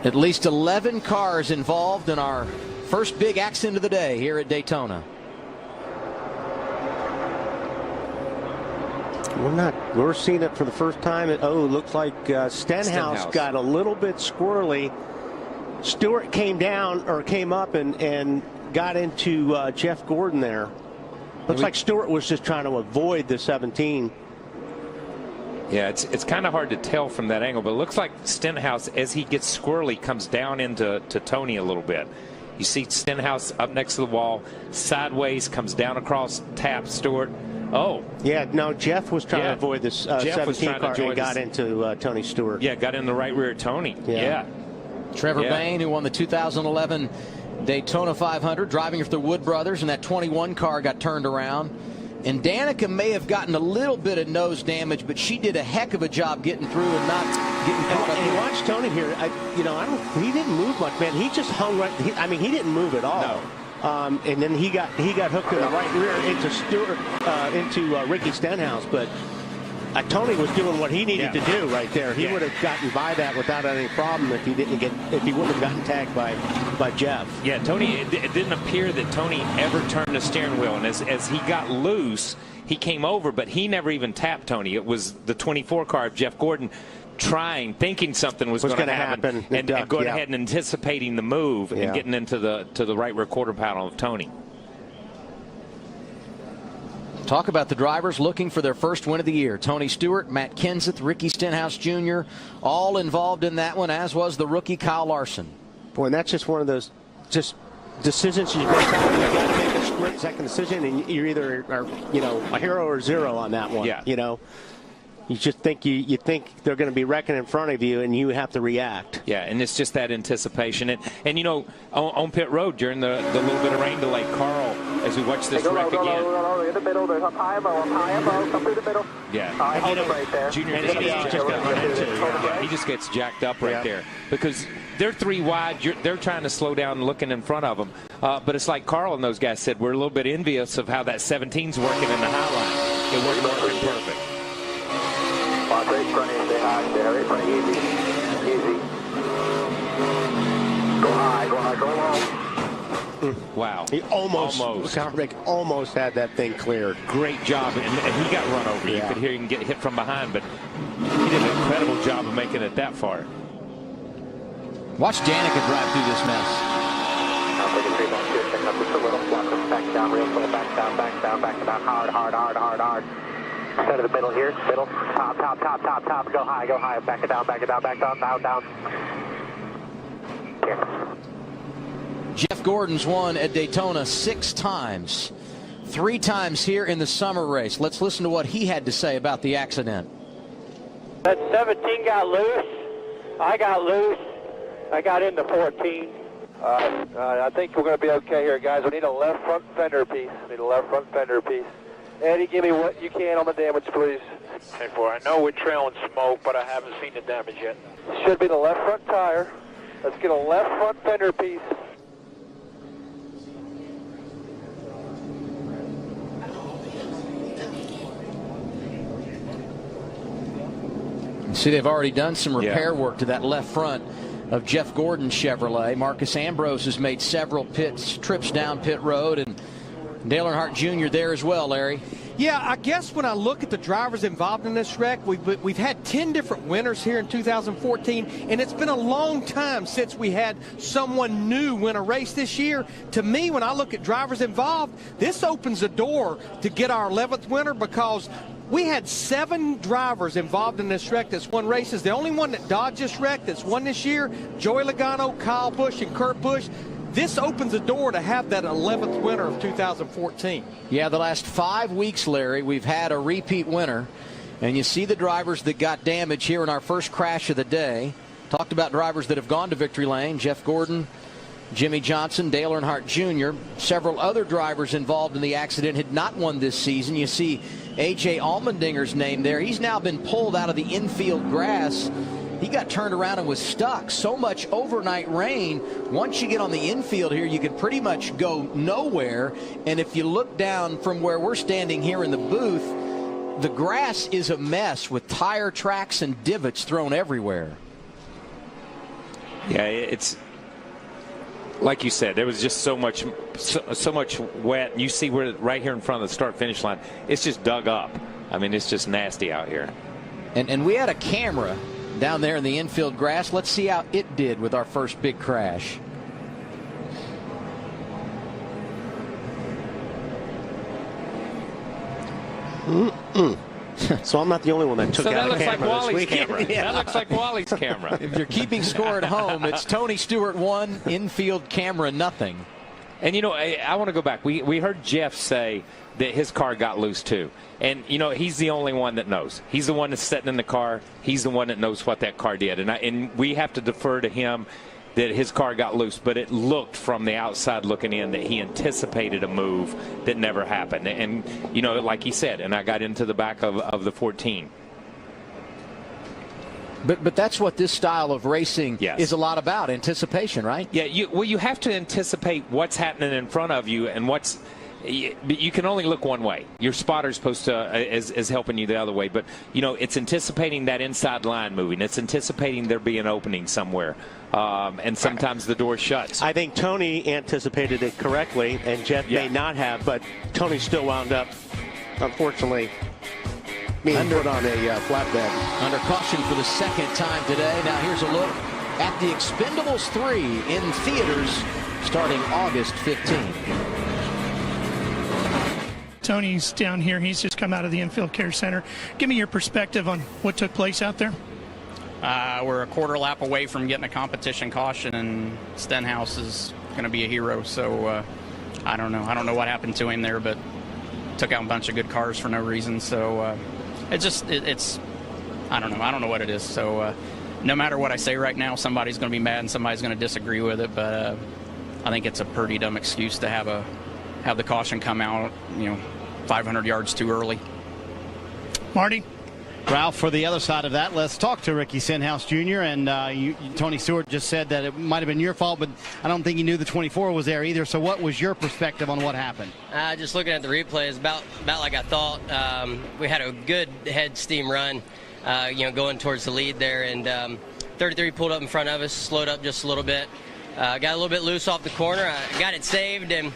At least 11 cars involved in our first big accident of the day here at Daytona. We're seeing it for the first time. Looks like Stenhouse got a little bit squirrely. Stewart came up and got into Jeff Gordon there. Looks like Stewart was just trying to avoid the 17. Yeah, it's kind of hard to tell from that angle, but it looks like Stenhouse, as he gets squirrely, comes down into Tony a little bit. You see Stenhouse up next to the wall, sideways, comes down across, taps Stewart. Oh. Yeah, no, Jeff was trying to avoid this 17 car and got into Tony Stewart. Yeah, got in the right rear of Tony. Yeah. Trevor Bayne, who won the 2011 Daytona 500, driving for the Wood brothers, and that 21 car got turned around. And Danica may have gotten a little bit of nose damage, but she did a heck of a job getting through and not getting caught up. And you watch Tony here. He didn't move much, man. He just hung right. He didn't move at all. No. And then he got hooked in the right rear into Stewart, into Ricky Stenhouse. But Tony was doing what he needed to do right there. He would have gotten by that without any problem if he wouldn't have gotten tagged by Jeff. Yeah, Tony. It didn't appear that Tony ever turned the steering wheel, and as he got loose, he came over, but he never even tapped Tony. It was the 24 car of Jeff Gordon thinking something was going to happen, and going ahead and anticipating the move and getting into the right rear quarter panel of Tony. Talk about the drivers looking for their first win of the year. Tony Stewart, Matt Kenseth, Ricky Stenhouse Jr., all involved in that one, as was the rookie Kyle Larson. Boy, and that's just one of those decisions you got to make a split-second decision, and you're either a hero or zero on that one. Yeah. You just think you think they're going to be wrecking in front of you, and you have to react. Yeah, and it's just that anticipation. And on pit road during the little bit of rain delay, Carl, as we watch this wreck again. In the middle, there's up high above, come through the middle. Yeah. Hold him right there. Junior, he just gets jacked up right there because they're three wide. They're trying to slow down and looking in front of them. But it's like Carl and those guys said, we're a little bit envious of how that 17's working in the high line. It working perfect. Watch right in front of you, stay high, stay right in front of you, easy. Go high, go low. Wow. He almost had that thing cleared. Great job, and he got run over. You could hear him get hit from behind, but he did an incredible job of making it that far. Watch Danica drive through this mess. I'll take a 3 back here, check up just a little, back down real slow, back down, hard. Center of the middle here, top, go high, back it down, down. Here. Jeff Gordon's won at Daytona 6 times, 3 times here in the summer race. Let's listen to what he had to say about the accident. That 17 got loose. I got loose. I got into 14. I think we're going to be okay here, guys. We need a left front fender piece. Eddie, give me what you can on the damage, please. 10-4. I know we're trailing smoke, but I haven't seen the damage yet. Should be the left front tire. Let's get a left front fender piece. You see, they've already done some repair work to that left front of Jeff Gordon's Chevrolet. Marcus Ambrose has made several trips down pit road, and Dale Earnhardt Jr. there as well, Larry. Yeah, I guess when I look at the drivers involved in this wreck, we've had 10 different winners here in 2014, and it's been a long time since we had someone new win a race this year. To me, when I look at drivers involved, this opens the door to get our 11th winner, because we had 7 drivers involved in this wreck that's won races. The only one that dodged this wreck that's won this year, Joey Logano, Kyle Busch, and Kurt Busch. This opens the door to have that 11th winner of 2014. Yeah, the last 5 weeks, Larry, we've had a repeat winner. And you see the drivers that got damage here in our first crash of the day. Talked about drivers that have gone to victory lane. Jeff Gordon, Jimmy Johnson, Dale Earnhardt Jr. Several other drivers involved in the accident had not won this season. You see A.J. Allmendinger's name there. He's now been pulled out of the infield grass. He got turned around and was stuck. So much overnight rain. Once you get on the infield here, you can pretty much go nowhere. And if you look down from where we're standing here in the booth, the grass is a mess with tire tracks and divots thrown everywhere. Yeah, it's like you said, there was just so much wet. You see where right here in front of the start-finish line, it's just dug up. I mean, it's just nasty out here. And we had a camera down there in the infield grass. Let's see how it did with our first big crash. So I'm not the only one that took out a camera Wally's this weekend. camera. Yeah. That looks like Wally's camera. If you're keeping score at home, it's Tony Stewart 1, infield camera nothing. And, you know, I want to go back. We heard Jeff say that his car got loose, too. And, you know, he's the only one that knows. He's the one that's sitting in the car. He's the one that knows what that car did. And we have to defer to him that his car got loose. But it looked from the outside looking in that he anticipated a move that never happened. And, you know, like he said, and I got into the back of the 14. But that's what this style of racing Yes. is a lot about, anticipation, right? Yeah, you have to anticipate what's happening in front of you and what's. You can only look one way. Your spotter's supposed to is helping you the other way, but you know it's anticipating that inside line moving. It's anticipating there being an opening somewhere, and sometimes the door shuts. I think Tony anticipated it correctly, and Jeff may not have, but Tony still wound up, unfortunately, being put on a flatbed. Under caution for the second time today. Now here's a look at the Expendables 3 in theaters starting August 15th. Tony's down here. He's just come out of the infield care center. Give me your perspective on what took place out there. We're a quarter lap away from getting a competition caution, and Stenhouse is going to be a hero. So I don't know. I don't know what happened to him there, but took out a bunch of good cars for no reason. So it's I don't know. I don't know what it is. So no matter what I say right now, somebody's going to be mad and somebody's going to disagree with it. But I think it's a pretty dumb excuse to have the caution come out, 500 yards too early. Marty? Ralph, for the other side of that, let's talk to Ricky Stenhouse Jr. And Tony Stewart just said that it might have been your fault, but I don't think he knew the 24 was there either. So what was your perspective on what happened? Just looking at the replays, about like I thought. We had a good head steam run, going towards the lead there, and 33 pulled up in front of us, slowed up just a little bit. Got a little bit loose off the corner. I got it saved and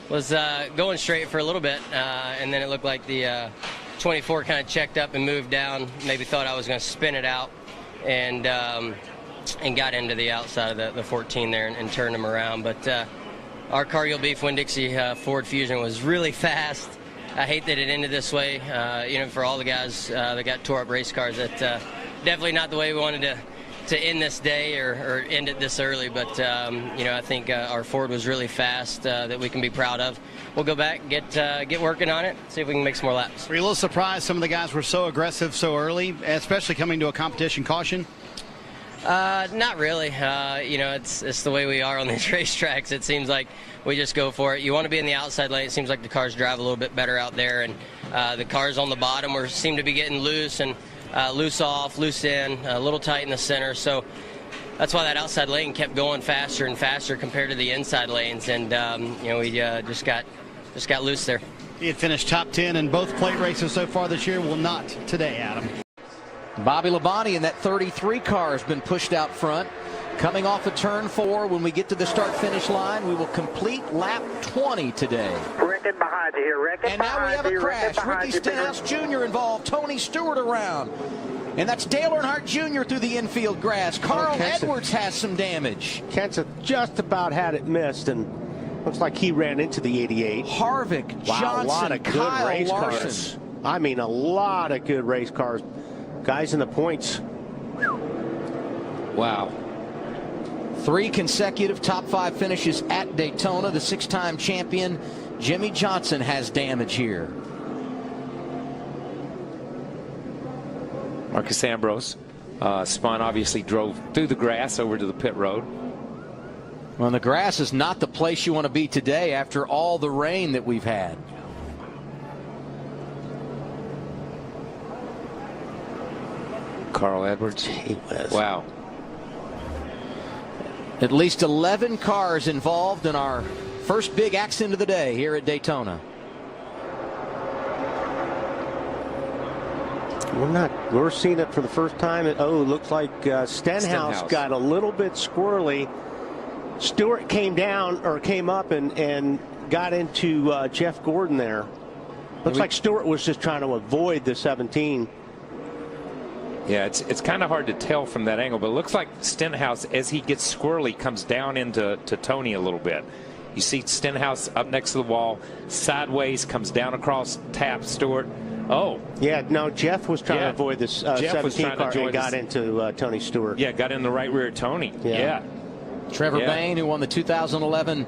was going straight for a little bit, and then it looked like the 24 kind of checked up and moved down. Maybe thought I was going to spin it out, and got into the outside of the 14 there and turned him around. But our Cargill Beef Winn-Dixie Ford Fusion was really fast. I hate that it ended this way. For all the guys that got tore up race cars, that definitely not the way we wanted to end this day or end it this early, but I think our Ford was really fast that we can be proud of. We'll go back, get working on it, see if we can make some more laps. Were you a little surprised some of the guys were so aggressive so early, especially coming to a competition caution? Not really. It's the way we are on these racetracks. It seems like we just go for it. You want to be in the outside lane. It seems like the cars drive a little bit better out there, and the cars on the bottom seem to be getting loose and loose off, loose in, a little tight in the center. So that's why that outside lane kept going faster and faster compared to the inside lanes, and we just got loose there. He had finished top 10 in both plate races so far this year. Will not today, Adam. Bobby Labonte in that 33 car has been pushed out front. Coming off of turn 4, when we get to the start-finish line, we will complete lap 20 today. Rickon behind you here, Rickon. And now we have a crash. Ricky Stenhouse Jr. involved. Tony Stewart around. And that's Dale Earnhardt Jr. through the infield grass. Carl Edwards has some damage. Kenseth just about had it missed, and looks like he ran into the 88. Harvick, wow, Johnson, a lot of good Kyle race Larson. cars. I mean, a lot of good race cars. Guys in the points. Wow. 3 consecutive top 5 finishes at Daytona. The 6-time champion Jimmy Johnson has damage here. Marcus Ambrose spun, obviously drove through the grass over to the pit road. Well, the grass is not the place you want to be today after all the rain that we've had. Carl Edwards. Wow. At least 11 cars involved in our first big accident of the day here at Daytona. We're seeing it for the first time. It looks like Stenhouse got a little bit squirrely. Stewart came up and got into Jeff Gordon there. Looks like Stewart was just trying to avoid the 17. Yeah, it's kind of hard to tell from that angle, but it looks like Stenhouse, as he gets squirrely, comes down into Tony a little bit. You see Stenhouse up next to the wall, sideways, comes down across, taps Stewart. Oh. Yeah, no, Jeff was trying to avoid this 17 car and got into Tony Stewart. Yeah, got in the right rear of Tony. Yeah. Trevor Bayne, who won the 2011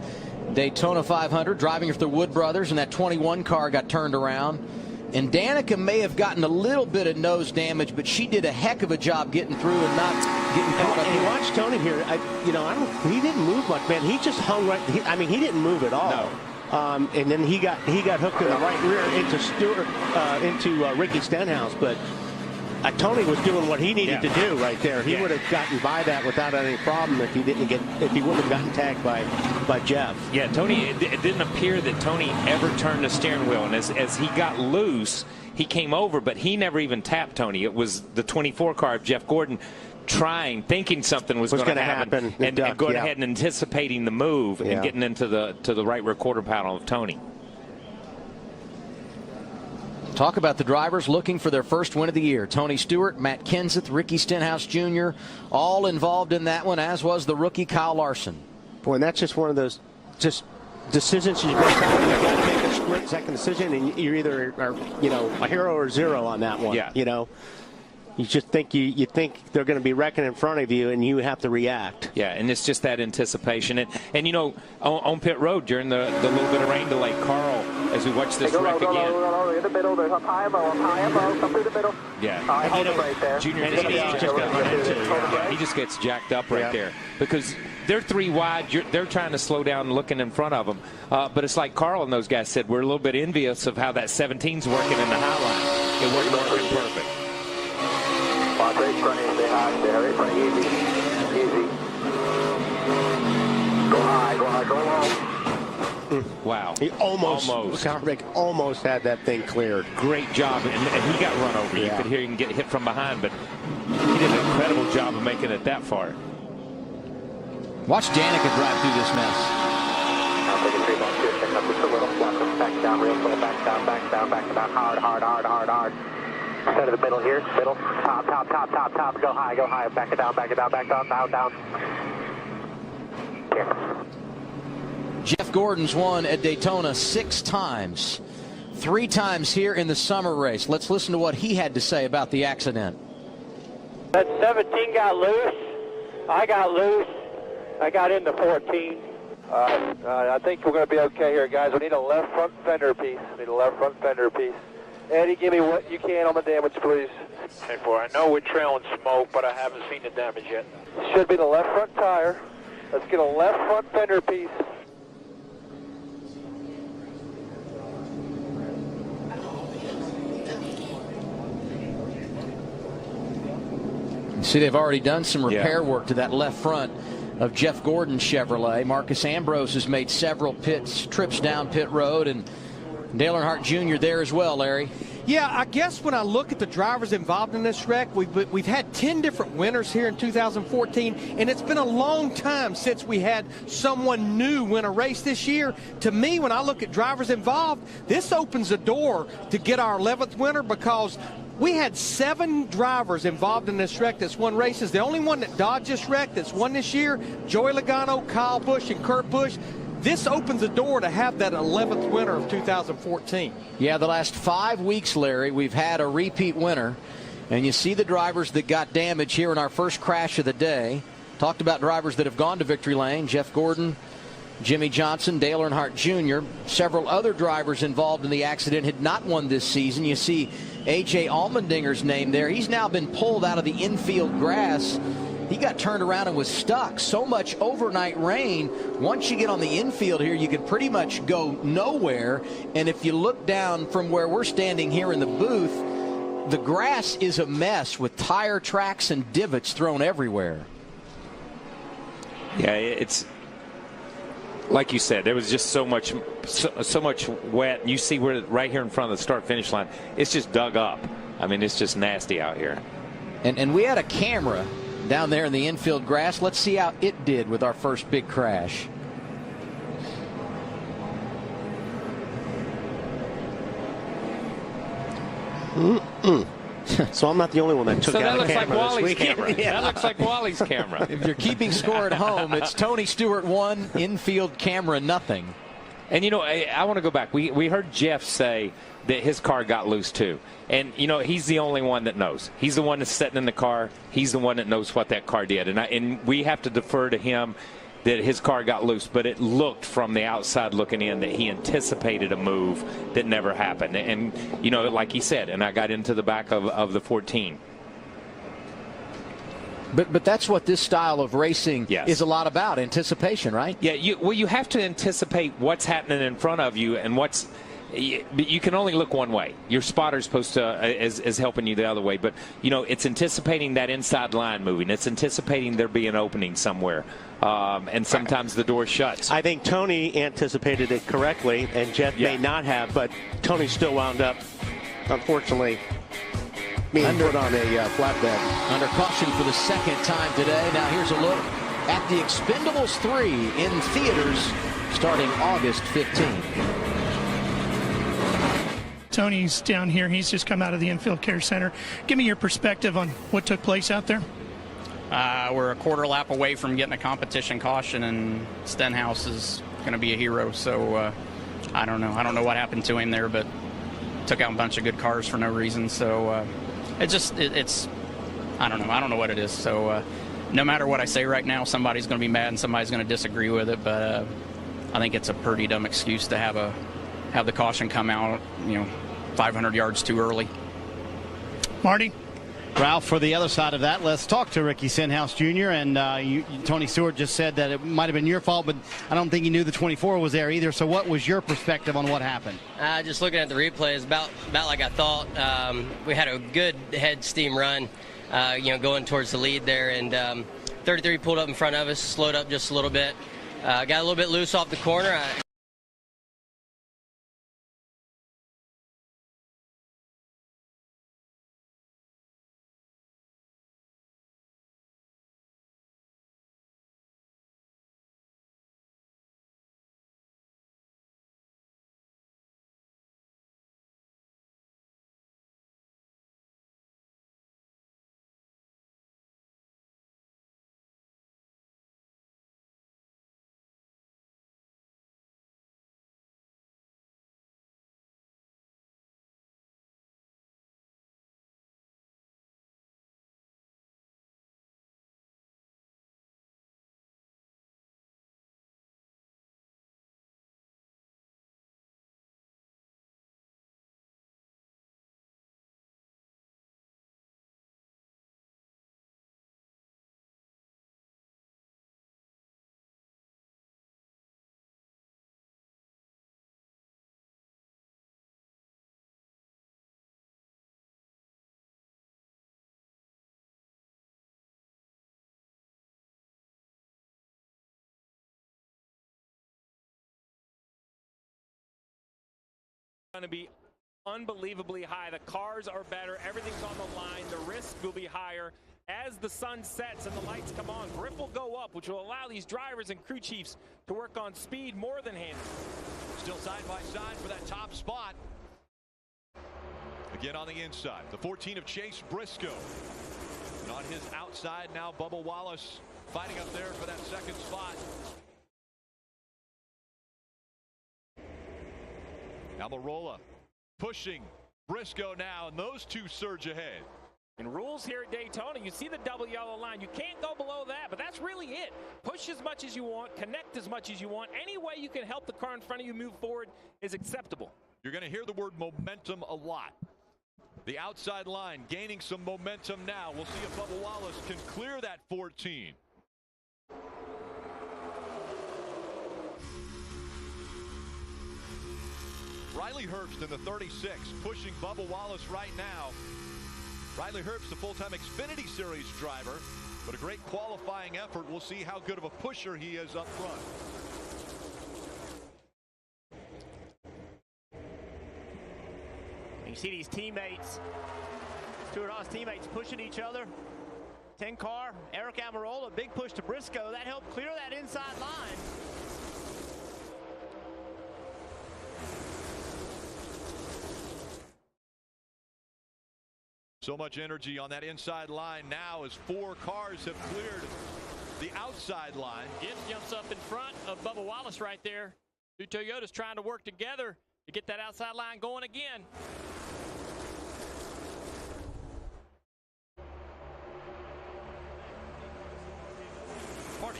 Daytona 500, driving for the Wood brothers, and that 21 car got turned around. And Danica may have gotten a little bit of nose damage, but she did a heck of a job getting through and not getting caught up. And watch Tony here. He didn't move much, man. He just hung right. He didn't move at all. No. And then he got hooked in the right rear into Stewart, into Ricky Stenhouse. But Tony was doing what he needed to do right there. He would have gotten by that without any problem if he wouldn't have gotten tagged by Jeff. Yeah, Tony. It didn't appear that Tony ever turned the steering wheel, and as he got loose, he came over, but he never even tapped Tony. It was the 24 car of Jeff Gordon thinking something was going to happen, and going ahead and anticipating the move and getting into the right rear quarter panel of Tony. Talk about the drivers looking for their first win of the year. Tony Stewart, Matt Kenseth, Ricky Stenhouse Jr., all involved in that one, as was the rookie Kyle Larson. Boy, and that's just one of those decisions you got to make a split-second decision, and you're either a hero or zero on that one. Yeah. You just think you think they're going to be wrecking in front of you, and you have to react. Yeah, and it's just that anticipation. And on pit road during the little bit of rain delay, Carl, as we watch this wreck again. In the middle, there's a high low, come through the middle. Yeah. Hold it right there. Junior, he just gets jacked up right there because they're three wide. They're trying to slow down, looking in front of them. But it's like Carl and those guys said, we're a little bit envious of how that 17's working in the high line. It wasn't working perfect. Watch right front end, stay high, stay right front, easy. Go high, go low. Wow. He almost had that thing cleared. Great job, and he got run over. You could hear him get hit from behind, but he did an incredible job of making it that far. Watch Danica drive through this mess. Now take a 3 ball, check up just a little, back down real slow, back down, hard. Center of the middle here, top, go high, back it down, down. Here. Jeff Gordon's won at Daytona 6 times, 3 times here in the summer race. Let's listen to what he had to say about the accident. That 17 got loose. I got loose. I got into 14. I think we're going to be okay here, guys. We need a left front fender piece. Eddie, give me what you can on the damage, please. 10-4. I know we're trailing smoke, but I haven't seen the damage yet. Should be the left front tire. Let's get a left front fender piece. You see, they've already done some repair work to that left front of Jeff Gordon's Chevrolet. Marcus Ambrose has made several trips down pit road, and Dale Earnhardt Jr. there as well, Larry. Yeah, I guess when I look at the drivers involved in this wreck, we've had 10 different winners here in 2014, and it's been a long time since we had someone new win a race this year. To me, when I look at drivers involved, this opens the door to get our 11th winner, because we had 7 drivers involved in this wreck that's won races. The only one that dodged this wreck that's won this year, Joey Logano, Kyle Busch, and Kurt Busch. This opens the door to have that 11th winner of 2014. Yeah, the last 5 weeks, Larry, we've had a repeat winner. And you see the drivers that got damage here in our first crash of the day. Talked about drivers that have gone to victory lane. Jeff Gordon, Jimmy Johnson, Dale Earnhardt Jr. Several other drivers involved in the accident had not won this season. You see A.J. Allmendinger's name there. He's now been pulled out of the infield grass. He got turned around and was stuck. So much overnight rain. Once you get on the infield here, you can pretty much go nowhere. And if you look down from where we're standing here in the booth, the grass is a mess with tire tracks and divots thrown everywhere. Yeah, it's like you said, there was just so much wet. You see where right here in front of the start-finish line, it's just dug up. I mean, it's just nasty out here. And we had a camera down there in the infield grass. Let's see how it did with our first big crash. So I'm not the only one that took out a camera. That looks like Wally's this weekend. camera. Yeah. That looks like Wally's camera. If you're keeping score at home, it's Tony Stewart 1, infield camera nothing. And, you know, I want to go back. We heard Jeff say that his car got loose, too. And, you know, he's the only one that knows. He's the one that's sitting in the car. He's the one that knows what that car did. And we have to defer to him that his car got loose. But it looked from the outside looking in that he anticipated a move that never happened. And, you know, like he said, and I got into the back of the 14. But that's what this style of racing Yes. is a lot about, anticipation, right? Yeah, you have to anticipate what's happening in front of you and what's. You can only look one way. Your spotter's supposed to is helping you the other way, but you know it's anticipating that inside line moving. It's anticipating there be an opening somewhere, and sometimes the door shuts. I think Tony anticipated it correctly, and Jeff may not have, but Tony still wound up, unfortunately, being put on a flatbed. Under caution for the second time today. Now here's a look at The Expendables 3 in theaters starting August 15th. Tony's down here. He's just come out of the infield care center. Give me your perspective on what took place out there. We're a quarter lap away from getting a competition caution, and Stenhouse is going to be a hero. So I don't know. I don't know what happened to him there, but took out a bunch of good cars for no reason. So it's I don't know. I don't know what it is. So no matter what I say right now, somebody's going to be mad and somebody's going to disagree with it. But I think it's a pretty dumb excuse to have the caution come out, 500 yards too early. Marty? Ralph, for the other side of that, let's talk to Ricky Stenhouse Jr. And Tony Stewart just said that it might have been your fault, but I don't think he knew the 24 was there either. So what was your perspective on what happened? Just looking at the replays, about like I thought. We had a good head steam run, going towards the lead there, and 33 pulled up in front of us, slowed up just a little bit, got a little bit loose off the corner. Going to be unbelievably high. The cars are better. Everything's on the line. The risk will be higher. As the sun sets and the lights come on, grip will go up, which will allow these drivers and crew chiefs to work on speed more than handling. Still side by side for that top spot. Again on the inside, the 14 of Chase Briscoe. And on his outside now, Bubba Wallace fighting up there for that second spot. Almirola pushing Briscoe now, and those two surge ahead. In rules here at Daytona, you see the double yellow line. You can't go below that, but that's really it. Push as much as you want, connect as much as you want. Any way you can help the car in front of you move forward is acceptable. You're going to hear the word momentum a lot. The outside line gaining some momentum now. We'll see if Bubba Wallace can clear that 14. Riley Herbst in the 36, pushing Bubba Wallace right now. Riley Herbst, the full-time Xfinity Series driver, but a great qualifying effort. We'll see how good of a pusher he is up front. You see these teammates, Stewart-Haas teammates pushing each other. 10 car, Eric Almirola, big push to Briscoe. That helped clear that inside line. So much energy on that inside line now as 4 cars have cleared the outside line. Gibbs jumps up in front of Bubba Wallace right there. 2 Toyotas trying to work together to get that outside line going again. Marty.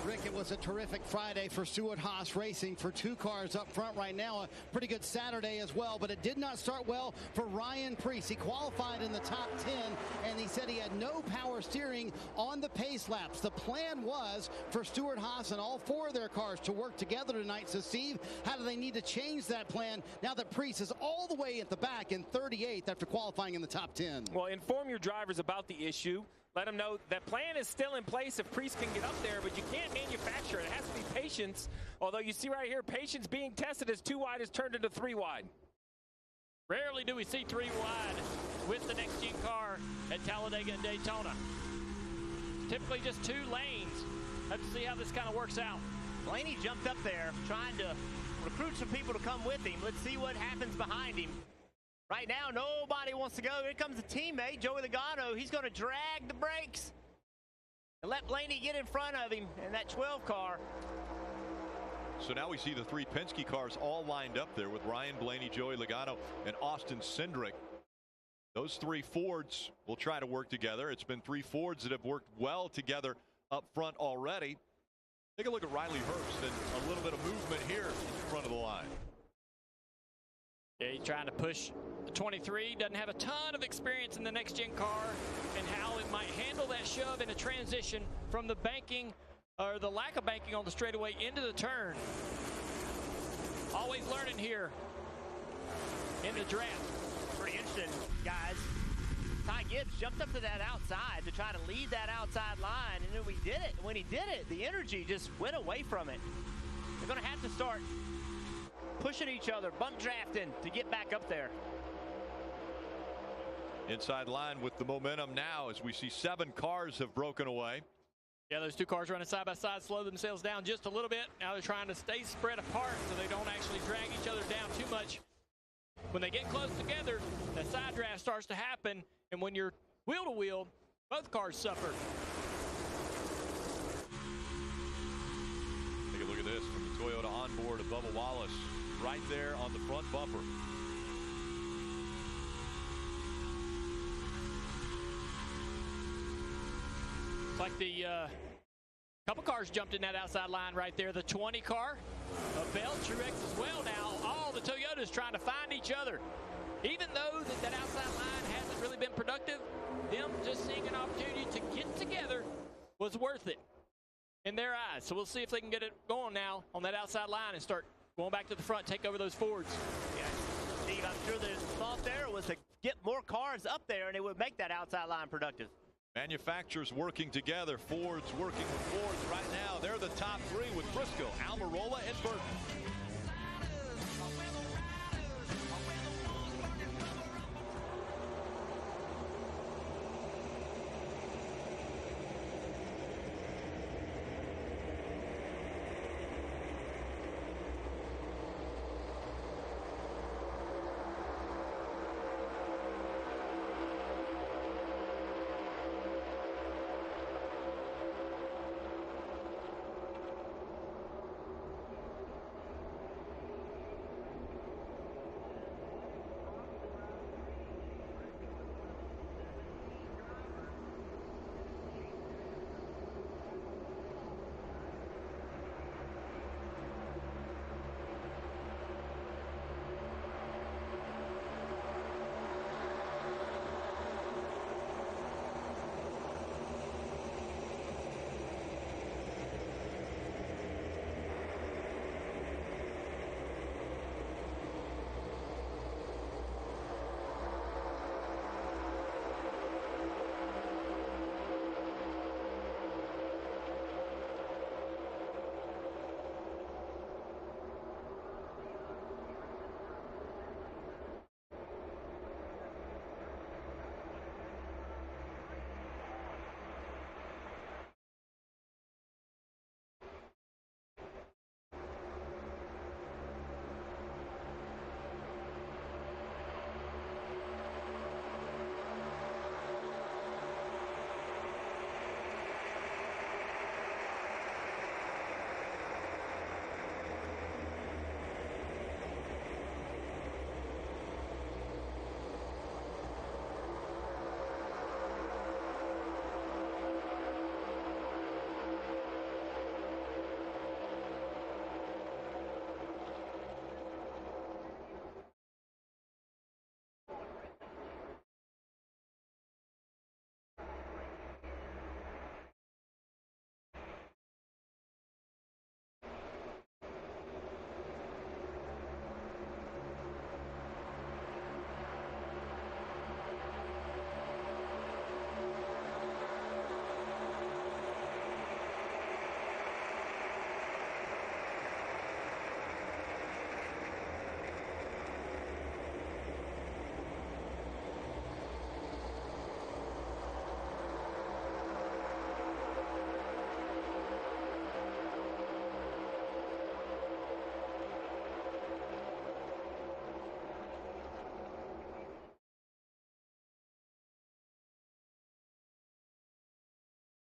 Rick, it was a terrific Friday for Stewart-Haas Racing for 2 cars up front right now. A pretty good Saturday as well, but it did not start well for Ryan Preece. He qualified in the top 10, and he said he had no power steering on the pace laps. The plan was for Stewart-Haas and all 4 of their cars to work together tonight. So, Steve, how do they need to change that plan now that Preece is all the way at the back in 38th after qualifying in the top 10? Well, inform your drivers about the issue. Let them know that plan is still in place if Preece can get up there, but you can't manufacture it. It has to be patience. Although you see right here, patience being tested as 2 wide is turned into 3 wide. Rarely do we see 3 wide with the next-gen car at Talladega and Daytona. Typically just 2 lanes. Have to see how this kind of works out. Blaney jumped up there trying to recruit some people to come with him. Let's see what happens behind him. Right now, nobody wants to go. Here comes a teammate, Joey Logano. He's going to drag the brakes and let Blaney get in front of him in that 12 car. So now we see the 3 Penske cars all lined up there with Ryan Blaney, Joey Logano, and Austin Cindric. Those 3 Fords will try to work together. It's been 3 Fords that have worked well together up front already. Take a look at Riley Herbst and a little bit of movement here in front of the line. Yeah, he's trying to push the 23. Doesn't have a ton of experience in the next-gen car and how it might handle that shove in a transition from the banking or the lack of banking on the straightaway into the turn. Always learning here in the draft. Pretty interesting, guys. Ty Gibbs jumped up to that outside to try to lead that outside line, and then we did it. When he did it, the energy just went away from it. They're going to have to start pushing each other, bump drafting to get back up there. Inside line with the momentum now as we see 7 cars have broken away. Yeah, those 2 cars running side by side slow themselves down just a little bit. Now they're trying to stay spread apart so they don't actually drag each other down too much. When they get close together, that side draft starts to happen, and when you're wheel to wheel, both cars suffer. Take a look at this from the Toyota onboard of Bubba Wallace right there on the front bumper. It's like the couple cars jumped in that outside line right there. The 20 car, a Bell Truex as well now. All the Toyotas trying to find each other. Even though that outside line hasn't really been productive, them just seeing an opportunity to get together was worth it in their eyes. So we'll see if they can get it going now on that outside line and start going back to the front, take over those Fords. Yeah, Steve, I'm sure the thought there was to get more cars up there and it would make that outside line productive. Manufacturers working together, Fords working with Fords right now. They're the top 3 with Briscoe, Almirola, and Burton.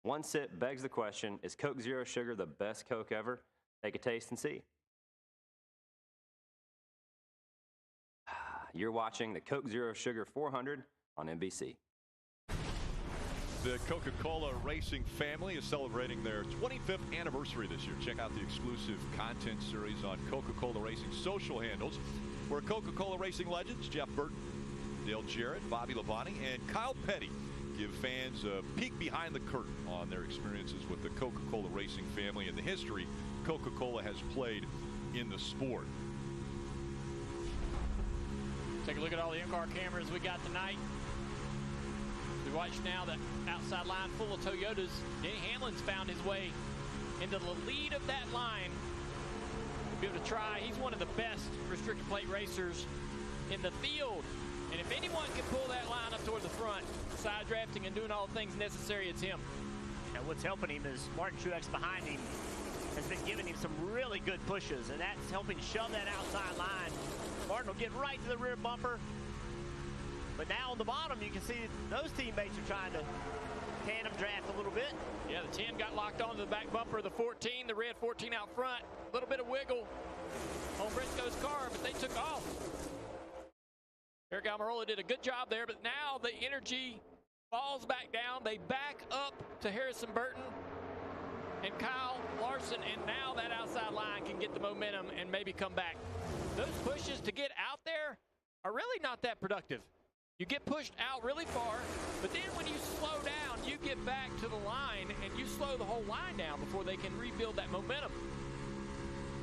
One sip begs the question, is Coke Zero Sugar the best Coke ever? Take a taste and see. You're watching the Coke Zero Sugar 400 on NBC. The Coca-Cola Racing family is celebrating their 25th anniversary this year. Check out the exclusive content series on Coca-Cola Racing social handles, where Coca-Cola Racing legends Jeff Burton, Dale Jarrett, Bobby Labonte, and Kyle Petty give fans a peek behind the curtain on their experiences with the Coca-Cola Racing family and the history Coca-Cola has played in the sport. Take a look at all the in-car cameras we got tonight. We watch now the outside line full of Toyotas. Denny Hamlin's found his way into the lead of that line. We'll be able to try. He's one of the best restricted plate racers in the field. And if anyone can pull that line up toward the front, side drafting and doing all the things necessary, it's him. And what's helping him is Martin Truex behind him has been giving him some really good pushes, and that's helping shove that outside line. Martin will get right to the rear bumper. But now on the bottom, you can see those teammates are trying to tandem draft a little bit. Yeah, the 10 got locked onto the back bumper of the 14, the red 14 out front. A little bit of wiggle on Briscoe's car, but they took off. Eric Almirola did a good job there, but now the energy falls back down. They back up to Harrison Burton and Kyle Larson, and now that outside line can get the momentum and maybe come back. Those pushes to get out there are really not that productive. You get pushed out really far, but then when you slow down, you get back to the line and you slow the whole line down before they can rebuild that momentum.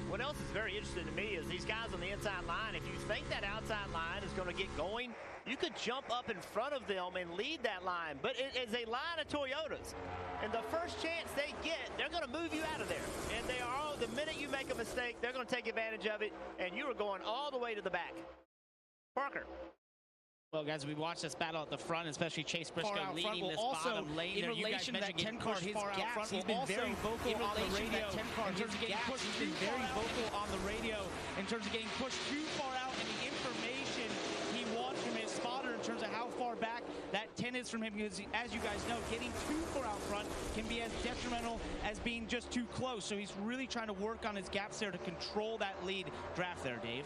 What else is very interesting to me is these guys on the inside line. If you think that outside line is going to get going, you could jump up in front of them and lead that line. But it is a line of Toyotas. And the first chance they get, they're going to move you out of there. And they are all, the minute you make a mistake, they're going to take advantage of it. And you are going all the way to the back. Parker. Well, guys, we watched this battle at the front, especially Chase Briscoe leading this bottom lane. In relation to that 10 car, his gaps, he's been very vocal on the radio in terms of getting pushed. He's been very vocal on the radio in terms of getting pushed too far out and the information he wants from his spotter in terms of how far back that 10 is from him. Because, as you guys know, getting too far out front can be as detrimental as being just too close. So he's really trying to work on his gaps there to control that lead draft there, Dave.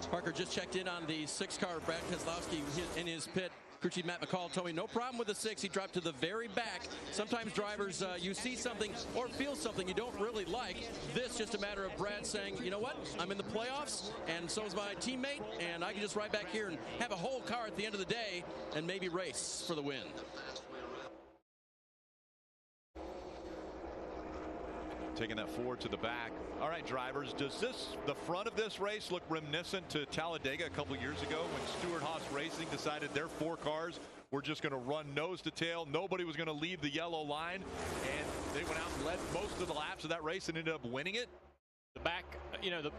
Parker just checked in on the 6-car. Brad Keselowski in his pit. Crew chief Matt McCall told me no problem with the 6. He dropped to the very back. Sometimes drivers, you see something or feel something you don't really like. This just a matter of Brad saying, you know what, I'm in the playoffs, and so is my teammate, and I can just ride back here and have a whole car at the end of the day and maybe race for the win. Taking that forward to the back. All right, drivers, does the front of this race look reminiscent to Talladega a couple years ago when Stewart-Haas Racing decided their 4 cars were just going to run nose to tail? Nobody was going to leave the yellow line, and they went out and led most of the laps of that race and ended up winning it. The back, you know, the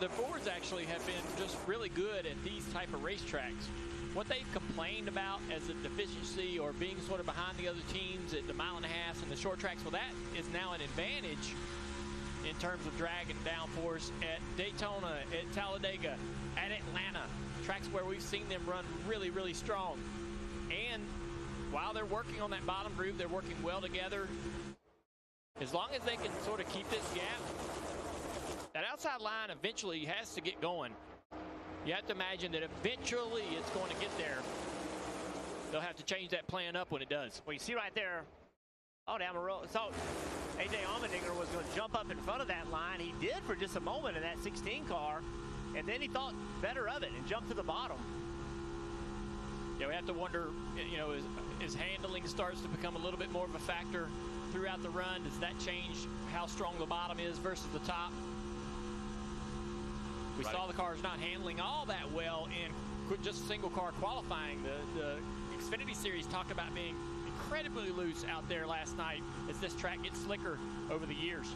Fords actually have been just really good at these type of racetracks. What they've complained about as a deficiency or being sort of behind the other teams at the 1.5 miles and the short tracks, well, that is now an advantage in terms of drag and downforce at Daytona, at Talladega, at Atlanta, tracks where we've seen them run really, really strong. And while they're working on that bottom group, they're working well together. As long as they can sort of keep this gap, that outside line eventually has to get going. You have to imagine that eventually it's going to get there. They'll have to change that plan up when it does. Well, you see right there, down the road. So A.J. Allmendinger was going to jump up in front of that line. He did for just a moment in that 16 car, and then he thought better of it and jumped to the bottom. Yeah, we have to wonder, you know, as handling starts to become a little bit more of a factor throughout the run, does that change how strong the bottom is versus the top? We saw the cars not handling all that well in just single car qualifying. The Xfinity Series talked about being incredibly loose out there last night as this track gets slicker over the years.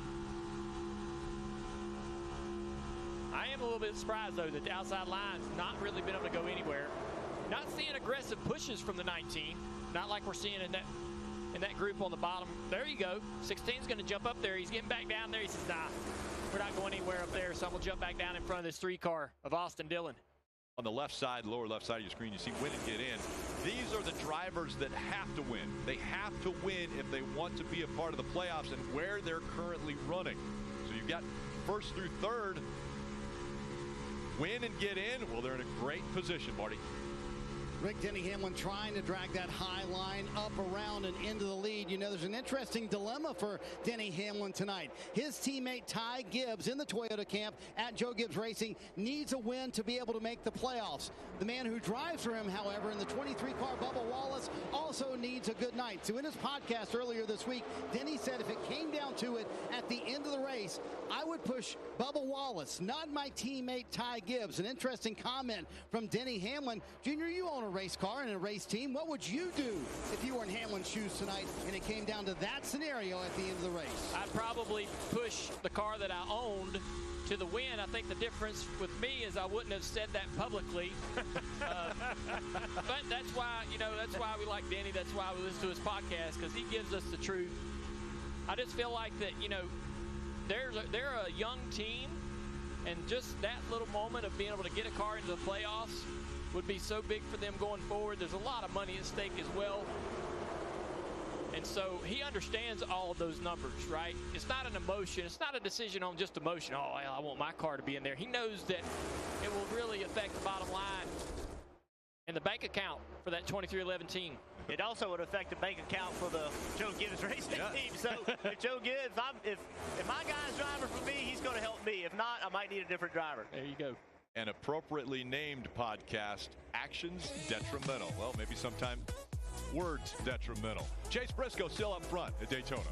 I am a little bit surprised, though, that the outside line's not really been able to go anywhere. Not seeing aggressive pushes from the 19, not like we're seeing in that group on the bottom. There you go. 16's going to jump up there. He's getting back down there. He says, nah, we're not going anywhere up there, so I'm going to jump back down in front of this 3 car of Austin Dillon. On the left side, lower left side of your screen, you see win and get in. These are the drivers that have to win. They have to win if they want to be a part of the playoffs and where they're currently running. So you've got first through third. Win and get in. Well, they're in a great position, Marty. Rick Denny Hamlin trying to drag that high line up around and into the lead. You know, there's an interesting dilemma for Denny Hamlin tonight. His teammate Ty Gibbs in the Toyota camp at Joe Gibbs Racing needs a win to be able to make the playoffs. The man who drives for him, however, in the 23-car Bubba Wallace also needs a good night. So in his podcast earlier this week, Denny said if it came down to it at the end of the race, I would push Bubba Wallace, not my teammate Ty Gibbs. An interesting comment from Denny Hamlin. Junior, you own a race car and a race team. What would you do if you were in Hamlin's shoes tonight and it came down to that scenario at the end of the race? I'd probably push the car that I owned to the win. I think the difference with me is I wouldn't have said that publicly. But that's why, that's why we like Denny. That's why we listen to his podcast, because he gives us the truth. I just feel like that, they're a young team, and just that little moment of being able to get a car into the playoffs would be so big for them going forward. There's a lot of money at stake as well. And so he understands all of those numbers, right? It's not an emotion. It's not a decision on just emotion. Oh, I want my car to be in there. He knows that it will really affect the bottom line and the bank account for that 2311 team. It also would affect the bank account for the Joe Gibbs Racing team. So if Joe Gibbs, if my guy's driving for me, he's going to help me. If not, I might need a different driver. There you go. An appropriately named podcast, Actions Detrimental. Well, maybe sometime words detrimental. Chase Briscoe still up front at Daytona.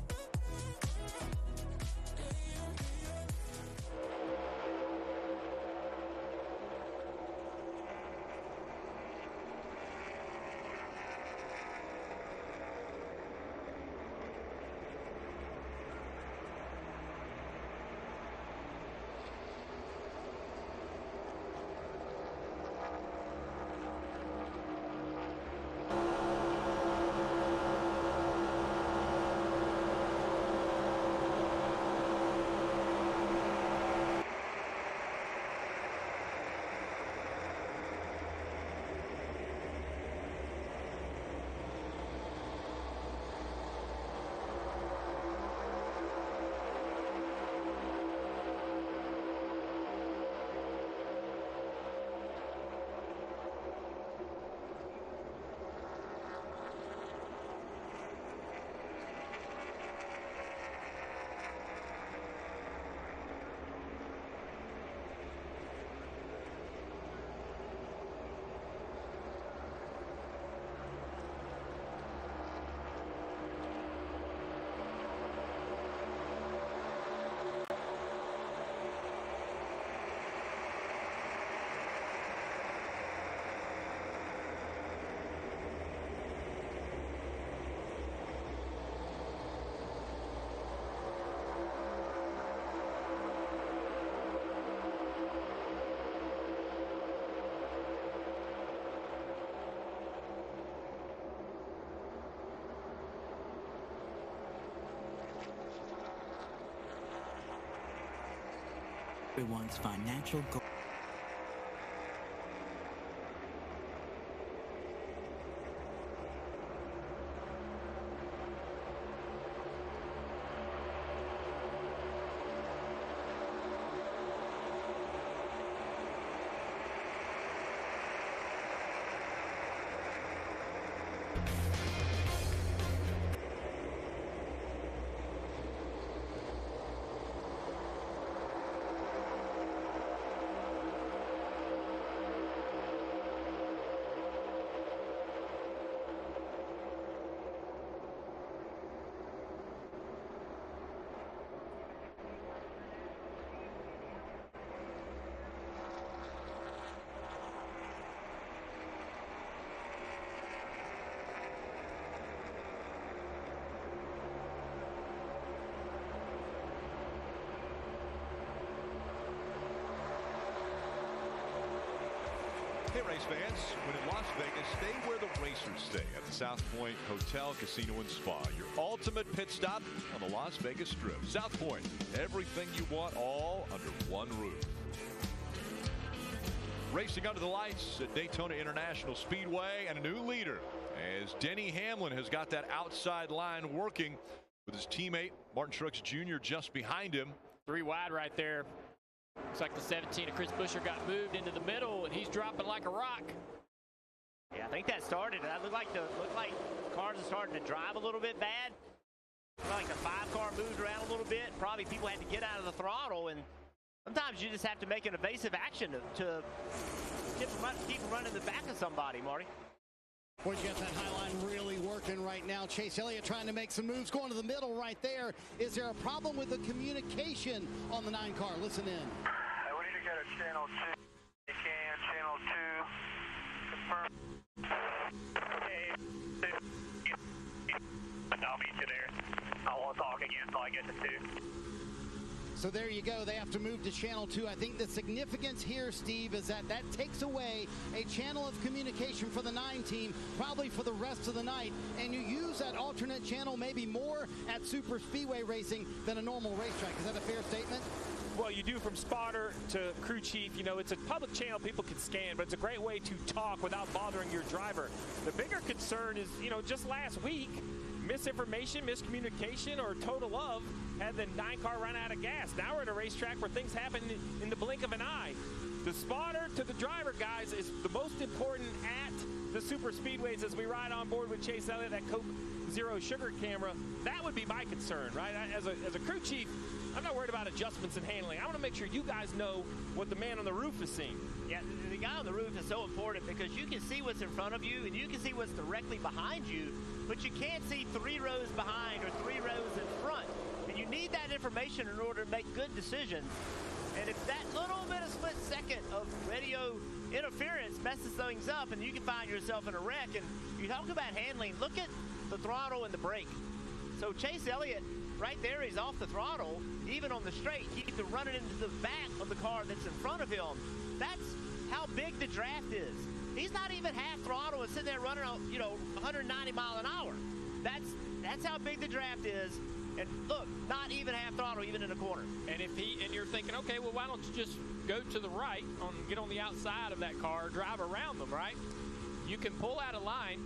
Everyone's financial goal. Hey, race fans, when in Las Vegas, stay where the racers stay at the South Point Hotel, Casino, and Spa. Your ultimate pit stop on the Las Vegas Strip. South Point, everything you want, all under one roof. racing under the lights at Daytona International Speedway, and a new leader as Denny Hamlin has got that outside line working with his teammate Martin Truex Jr. just behind him. 3 wide right there. Looks like the 17 of Chris Buescher got moved into the middle, and he's dropping like a rock. Yeah, I think that started. That looked like cars are starting to drive a little bit bad. Looked like the 5-car moved around a little bit. Probably people had to get out of the throttle, and sometimes you just have to make an evasive action to keep from running the back of somebody, Marty. Boy, you got that high line really working right now. Chase Elliott trying to make some moves, going to the middle right there. Is there a problem with the communication on the 9-car? Listen in. We need to get a channel 2. You can, channel 2. Confirm. Okay. I'll meet you there. I won't talk again until I get to 2. So there you go. They have to move to channel 2. I think the significance here, Steve, is that takes away a channel of communication for the 9 team, probably for the rest of the night. And you use that alternate channel maybe more at super speedway racing than a normal racetrack. Is that a fair statement? Well, you do from spotter to crew chief. You know, it's a public channel people can scan, but it's a great way to talk without bothering your driver. The bigger concern is, you know, just last week, misinformation, miscommunication, or total love had the 9-car run out of gas. Now we're at a racetrack where things happen in the blink of an eye. The spotter to the driver, guys, is the most important at the super speedways as we ride on board with Chase Elliott, that Coke Zero Sugar camera. That would be my concern, right? As a crew chief, I'm not worried about adjustments and handling. I want to make sure you guys know what the man on the roof is seeing. Yeah, the guy on the roof is so important because you can see what's in front of you and you can see what's directly behind you, but you can't see 3 rows behind or 3 rows in front. And you need that information in order to make good decisions. And if that little bit of split second of radio interference messes things up and you can find yourself in a wreck, and you talk about handling, look at the throttle and the brake. So Chase Elliott, right there, he's off the throttle, even on the straight. He's running into the back of the car that's in front of him. That's how big the draft is. He's not even half throttle and sitting there running, 190 mile an hour. That's how big the draft is. And look, not even half throttle, even in a corner. And you're thinking, okay, well, why don't you just go to the right, get on the outside of that car, drive around them, right? You can pull out a line,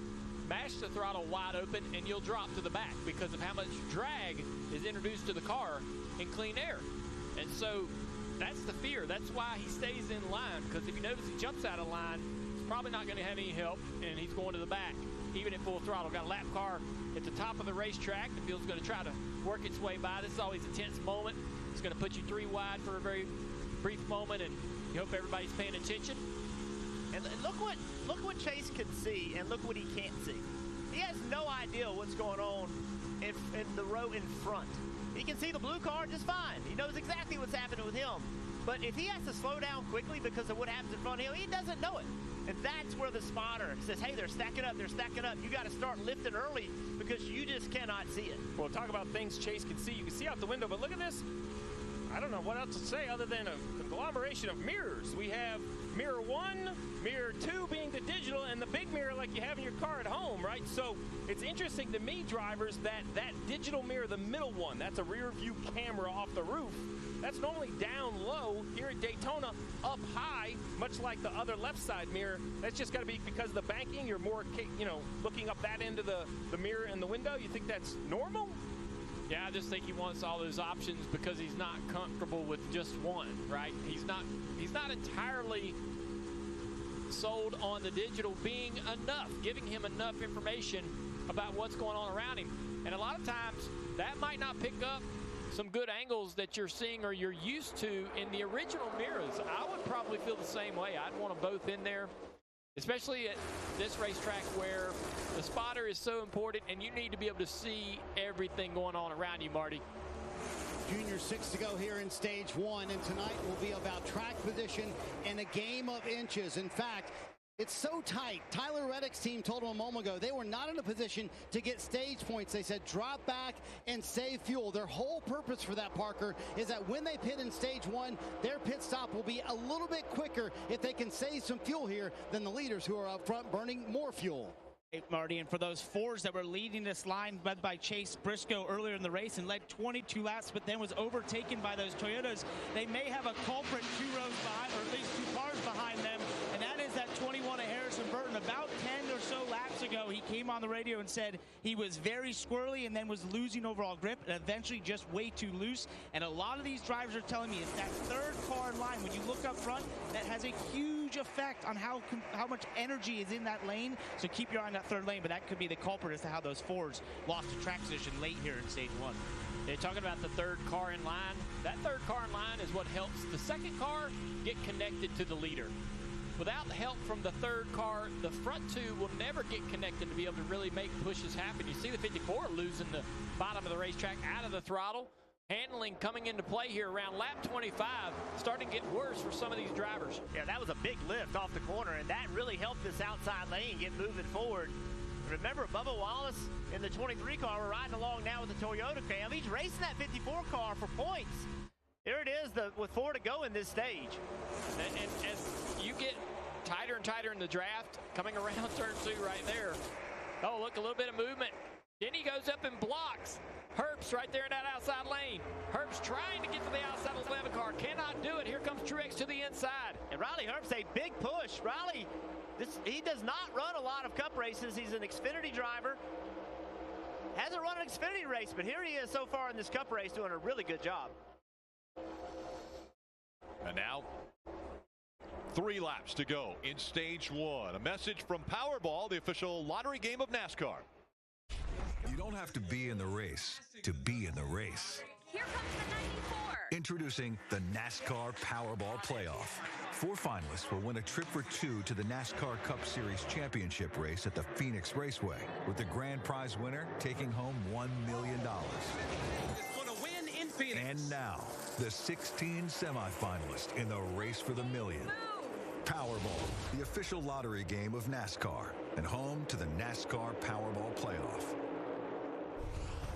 mash the throttle wide open, and you'll drop to the back because of how much drag is introduced to the car in clean air. And so that's the fear. That's why he stays in line, because if you notice he jumps out of line, he's probably not going to have any help, and he's going to the back, even at full throttle. Got a lap car at the top of the racetrack. The field's going to try to work its way by. This is always a tense moment. It's going to put you 3 wide for a very brief moment, and you hope everybody's paying attention. And look what Chase can see, and look what he can't see. He has no idea what's going on in the row in front. He can see the blue car just fine. He knows exactly what's happening with him. But if he has to slow down quickly because of what happens in front of him, he doesn't know it. And that's where the spotter says, hey, they're stacking up, they're stacking up. You got to start lifting early because you just cannot see it. Well, talk about things Chase can see. You can see out the window, but look at this. I don't know what else to say other than a conglomeration of mirrors. We have mirror 1, mirror 2 being the digital, and the big mirror like you have in your car at home, right? So it's interesting to me, drivers, that digital mirror, the middle one, that's a rear view camera off the roof. That's normally down low. Here at Daytona, up high, much like the other left side mirror. That's just got to be because of the banking. You're more, looking up that end of the mirror in the window. You think that's normal? Yeah, I just think he wants all those options because he's not comfortable with just one, right? He's not entirely sold on the digital being enough, giving him enough information about what's going on around him. And a lot of times that might not pick up some good angles that you're seeing or you're used to in the original mirrors. I would probably feel the same way. I'd want them both in there, especially at this racetrack where the spotter is so important and you need to be able to see everything going on around you, Marty. Junior 6 to go here in stage 1, and tonight will be about track position and a game of inches. In fact, it's so tight. Tyler Reddick's team told him a moment ago they were not in a position to get stage points. They said drop back and save fuel. Their whole purpose for that, Parker, is that when they pit in stage 1, their pit stop will be a little bit quicker if they can save some fuel here than the leaders who are up front burning more fuel. Marty, and for those Fords that were leading this line led by Chase Briscoe earlier in the race and led 22 laps, but then was overtaken by those Toyotas, they may have a culprit 2 rows behind, or at least 2 cars behind them came on the radio and said he was very squirrely and then was losing overall grip and eventually just way too loose. And a lot of these drivers are telling me it's that third car in line, when you look up front, that has a huge effect on how much energy is in that lane. So keep your eye on that third lane, but that could be the culprit as to how those Fords lost to track position late here in stage 1. They're talking about the third car in line. That third car in line is what helps the second car get connected to the leader. Without help from the third car, the front two will never get connected to be able to really make pushes happen. You see the 54 losing the bottom of the racetrack out of the throttle. Handling coming into play here around lap 25, starting to get worse for some of these drivers. Yeah, that was a big lift off the corner, and that really helped this outside lane get moving forward. Remember, Bubba Wallace in the 23 car, we're riding along now with the Toyota cam. He's racing that 54 car for points. Here it is with 4 to go in this stage. And as you get tighter and tighter in the draft, coming around turn 2 right there. Oh, look, a little bit of movement. Then he goes up and blocks. Herbst right there in that outside lane. Herbst trying to get to the outside of the 11 car. Cannot do it. Here comes Truex to the inside. And Riley Herbst, a big push. Riley, he does not run a lot of Cup races. He's an Xfinity driver. Hasn't run an Xfinity race, but here he is so far in this Cup race doing a really good job. And now, 3 laps to go in stage 1. A message from Powerball, the official lottery game of NASCAR. You don't have to be in the race to be in the race. Here comes the 94. Introducing the NASCAR Powerball Playoff. 4 finalists will win a trip for 2 to the NASCAR Cup Series Championship race at the Phoenix Raceway, with the grand prize winner taking home $1 million. Going to win in Phoenix. And now, the 16 semifinalists in the race for the million. Powerball, the official lottery game of NASCAR, and home to the NASCAR Powerball Playoff.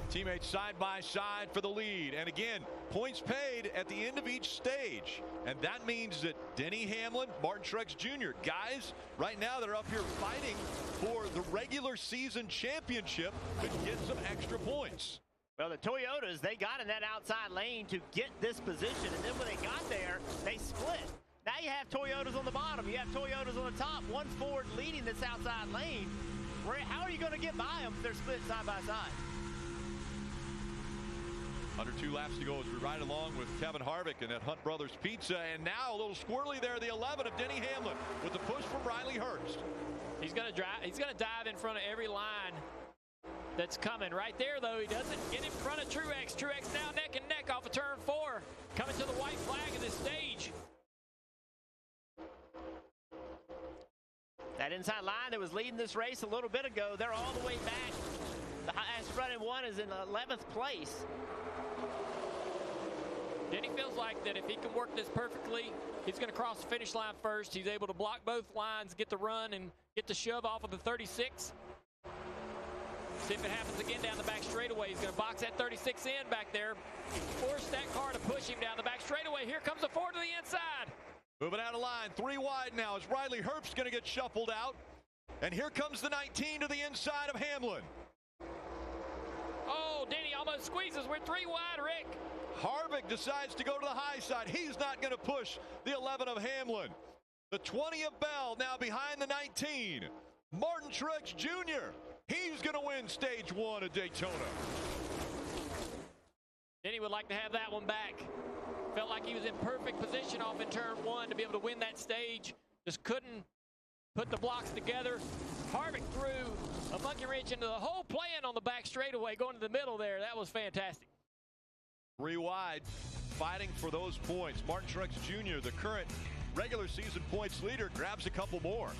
Teammates side by side for the lead. And again, points paid at the end of each stage. And that means that Denny Hamlin, Martin Truex Jr., guys, right now they're up here fighting for the regular season championship, could get some extra points. Well, the Toyotas, they got in that outside lane to get this position. And then when they got there, they split. Now you have Toyotas on the bottom. You have Toyotas on the top. One Ford leading this outside lane. How are you going to get by them if they're split side by side? Under 2 laps to go as we ride along with Kevin Harvick and at Hunt Brothers Pizza. And now a little squirrely there, the 11 of Denny Hamlin with the push from Riley Herbst. He's going to dive in front of every line that's coming. Right there, though, he doesn't get in front of Truex. Truex now neck and neck off of turn 4, coming to the white flag of this stage. That inside line that was leading this race a little bit ago, they're all the way back. The highest running one is in 11th place. Denny feels like that if he can work this perfectly, he's going to cross the finish line first. He's able to block both lines, get the run, and get the shove off of the 36. See if it happens again down the back straightaway. He's going to box that 36 in back there. Force that car to push him down the back straightaway. Here comes the Ford to the inside. Moving out of line, 3 wide now as Riley Herbst going to get shuffled out. And here comes the 19 to the inside of Hamlin. Oh, Denny almost squeezes. We're 3 wide, Rick. Harvick decides to go to the high side. He's not going to push the 11 of Hamlin. The 20 of Bell now behind the 19. Martin Truex Jr. He's going to win stage 1 at Daytona. Denny would like to have that one back. Felt like he was in perfect position off in turn 1 to be able to win that stage. Just couldn't put the blocks together. Harvick threw a monkey wrench into the whole plan on the back straightaway, going to the middle there. That was fantastic. 3 wide, fighting for those points. Martin Truex Jr., the current regular season points leader, grabs a couple more.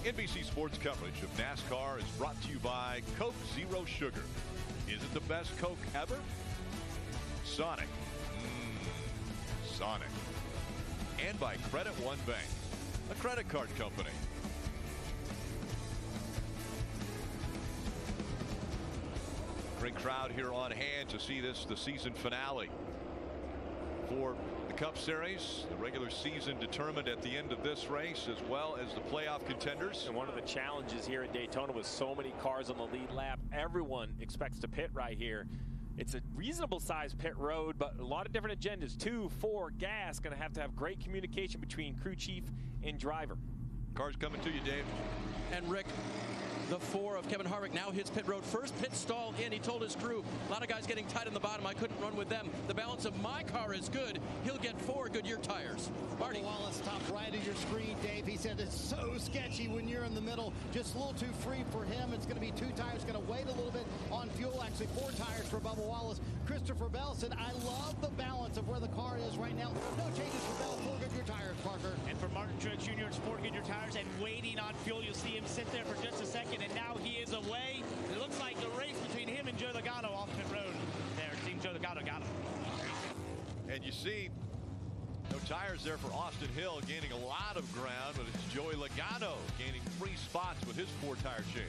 NBC Sports coverage of NASCAR is brought to you by Coke Zero Sugar. Is it the best Coke ever? Sonic. Sonic. And by Credit One Bank, a credit card company. Great crowd here on hand to see this, the season finale for the Cup Series. The regular season determined at the end of this race, as well as the playoff contenders. And one of the challenges here at Daytona with so many cars on the lead lap, everyone expects to pit right here. It's a reasonable sized pit road, but a lot of different agendas. 2, 4, gas. Going to have great communication between crew chief and driver. Cars coming to you, Dave. And Rick, the 4 of Kevin Harvick now hits pit road. First pit stall in. He told his crew, a lot of guys getting tight on the bottom. I couldn't run with them. The balance of my car is good. He'll get 4 Goodyear tires. Marty Wallace, top right of your screen, Dave. He said it's so sketchy when you're in the middle. Just a little too free for him. It's going to be 2 tires. Going to wait a little bit on fuel. Actually, 4 tires for Bubba Wallace. Christopher Bell said, I love the balance of where the car is right now. No changes for Bell. 4 Goodyear tires, Parker. And for Martin Truex Jr., it's 4 Goodyear tires and waiting on fuel. You'll see him sit there for just a second, and now he is away. It looks like the race between him and Joe Logano off pit road. There, Team Joe Logano got him. And you see, no tires there for Austin Hill, gaining a lot of ground, but it's Joey Logano gaining 3 spots with his 4-tire change.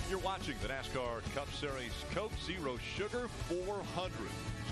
You're watching the NASCAR Cup Series Coke Zero Sugar 400.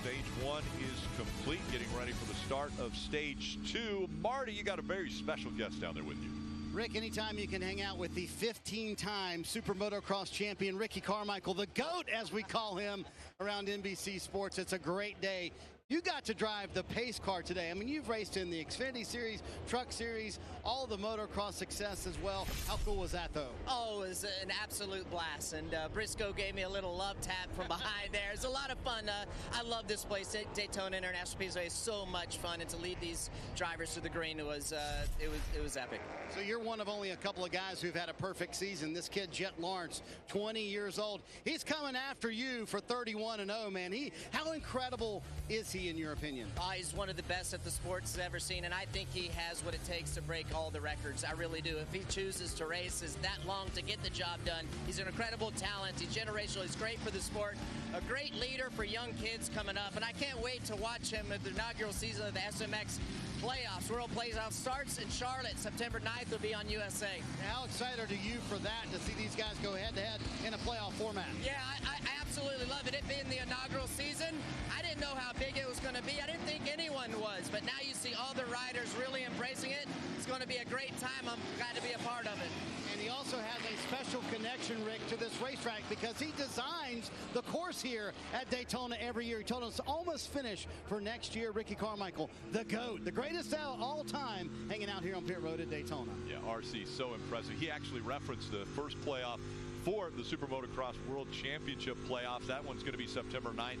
Stage 1 is complete, getting ready for the start of Stage 2. Marty, you got a very special guest down there with you. Rick, anytime you can hang out with the 15-time Super Motocross champion, Ricky Carmichael, the GOAT, as we call him, around NBC Sports. It's a great day. You got to drive the pace car today. I mean, you've raced in the Xfinity Series, Truck Series, all the motocross success as well. How cool was that, though? Oh, it was an absolute blast. And Briscoe gave me a little love tap from behind there. It's a lot of fun. I love this place. Daytona International Speedway is so much fun. And to lead these drivers to the green, it was epic. So you're one of only a couple of guys who've had a perfect season. This kid, Jet Lawrence, 20 years old. He's coming after you for 31-0, man. How incredible is he? he, in your opinion? He's one of the best that the sport's ever seen, and I think he has what it takes to break all the records. I really do. If he chooses to race is that long to get the job done, he's an incredible talent. He's generational. He's great for the sport. A great leader for young kids coming up, and I can't wait to watch him at the inaugural season of the SMX playoffs. World Playoffs starts in Charlotte. September 9th will be on USA. How excited are you for that, to see these guys go head-to-head in a playoff format? Yeah, I absolutely love it. It being the inaugural season, I didn't know how big it was going to be. I didn't think anyone was, but now you see all the riders really embracing it. It's going to be a great time. I'm glad to be a part of it. And he also has a special connection, Rick, to this racetrack because he designs the course here at Daytona every year. He told us almost finished for next year. Ricky Carmichael, the GOAT, the greatest of all time, hanging out here on pit road at Daytona. Yeah, RC, so impressive. He actually referenced the first playoff for the Super Motocross World Championship playoffs. That one's going to be September 9th